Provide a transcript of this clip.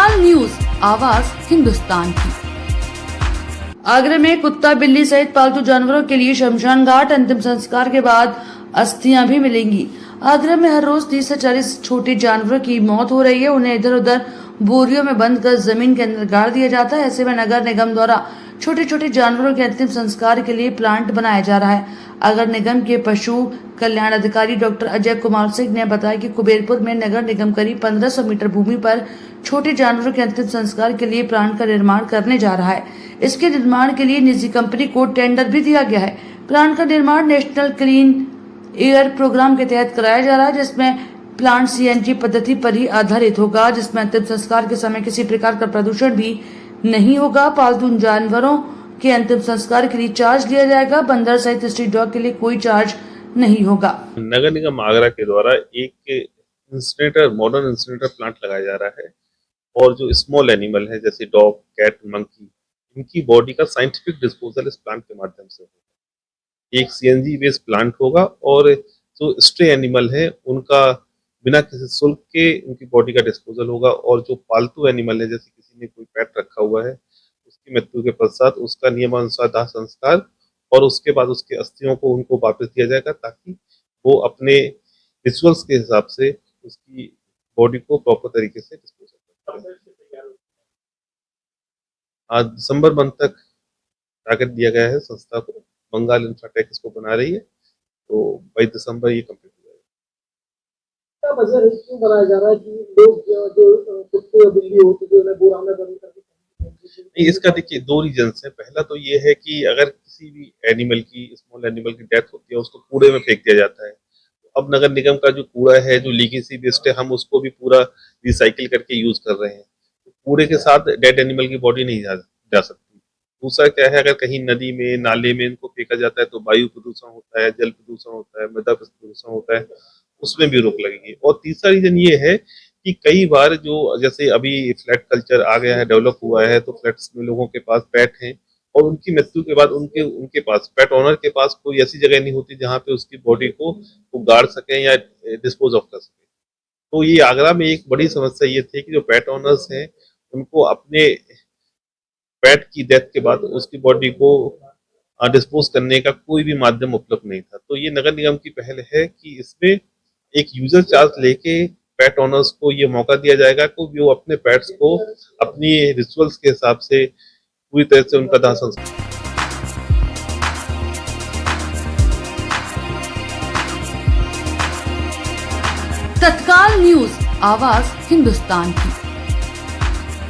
तत्काल न्यूज, आवाज हिंदुस्तान की। आगरा में कुत्ता, बिल्ली सहित पालतू जानवरों के लिए शमशान घाट, अंतिम संस्कार के बाद अस्थियां भी मिलेंगी। आगरा में हर रोज 30 से 40 छोटे जानवरों की मौत हो रही है। उन्हें इधर उधर बोरियों में बंद कर जमीन के अंदर गाड़ दिया जाता है। ऐसे में नगर निगम द्वारा छोटे छोटे जानवरों के अंतिम संस्कार के लिए प्लांट बनाया जा रहा है। अगर निगम के पशु कल्याण अधिकारी डॉक्टर अजय कुमार सिंह ने बताया कि कुबेरपुर में नगर निगम करीब 1500 मीटर भूमि पर छोटे जानवरों के अंतिम संस्कार के लिए प्लांट का निर्माण करने जा रहा है। इसके निर्माण के लिए निजी कंपनी को टेंडर भी दिया गया है। प्लांट का निर्माण नेशनल क्लीन एयर प्रोग्राम के तहत कराया जा रहा है, जिसमें प्लांट सीएनजी पद्धति पर ही आधारित होगा, जिसमें अंतिम संस्कार के समय किसी प्रकार का प्रदूषण भी नहीं होगा। पालतू जानवरों के अंतिम संस्कार के लिए चार्ज लिया जाएगा। बंदर सहित स्ट्रीट डॉग के लिए कोई चार्ज नहीं होगा। नगर निगम आगरा के द्वारा एक इंसिनरेटर, मॉडर्न इंसिनरेटर प्लांट लगाया जा रहा है और जो स्मॉल एनिमल है जैसे डॉग, कैट, मंकी, इनकी बॉडी का साइंटिफिक डिस्पोजल इस प्लांट के माध्यम से होगा। एक सीएनजी बेस्ड प्लांट होगा और जो स्ट्रे एनिमल है उनका बिना किसी शुल्क के उनकी बॉडी का डिस्पोजल होगा। और जो पालतू एनिमल है, जैसे किसी ने कोई पेट रखा हुआ है, उसकी मृत्यु के पश्चात उसका नियमानुसार दाह संस्कार और उसके बाद उसके अस्थियों को उनको वापस दिया जाएगा, ताकि वो अपने रिचुअल्स के हिसाब से उसकी बॉडी को प्रॉपर तरीके से डिस्पोज कर सकते हैं। आज दिसंबर मंथ तक टारगेट दिया गया है संस्था को। बंगाल इंफ्राटेक इसको बना रही है, तो बाई दिसंबर ये कंप्लीट हो जाएगा। वजह क्यों बनाया जा रहा है कि लोग जो कुत्ते और बिल्ली होते हैं उन्हें बोरा में बंद करके? नहीं, इसका देखिए दो रीजंस है। पहला तो ये है कि अगर किसी भी एनिमल की, स्मॉल एनिमल की डेथ होती है, उसको कूड़े में फेंक दिया जाता है। अब नगर निगम का जो कूड़ा है, जो लीगेसी वेस्ट है, हम उसको भी पूरा रिसाइकिल करके यूज कर रहे हैं। कूड़े के साथ डेड एनिमल की बॉडी नहीं जा सकती। दूसरा क्या है, अगर कहीं नदी में, नाले में इनको फेंका जाता है तो वायु प्रदूषण होता है, जल प्रदूषण होता है, मृदा प्रदूषण होता है, उसमें भी रोक लगेगी। और तीसरा रीजन ये है कि कई बार जो जैसे अभी फ्लैट कल्चर आ गया है, डेवलप हुआ है, तो फ्लैट्स में लोगों के पास पेट हैं और उनकी मृत्यु के बाद उनके पास, पेट ओनर के पास कोई ऐसी जगह नहीं होती जहाँ पे उसकी बॉडी को वो गाड़ सकें या डिस्पोज ऑफ कर सकें। तो ये आगरा में एक बड़ी समस्या ये थी कि जो पेट ओनर्स हैं उनको अपने पेट की डेथ के बाद उसकी बॉडी को डिस्पोज करने का कोई भी माध्यम उपलब्ध नहीं था। तो ये नगर निगम की पहल है कि इसमें एक यूजर चार्ज लेके पेट ओनर्स को ये मौका दिया जाएगा कि वो अपने पेट्स को अपनी रिचुअल्स के हिसाब से पूरी तरह से उनका दाह संस्कार। तत्काल न्यूज, आवाज हिंदुस्तान की।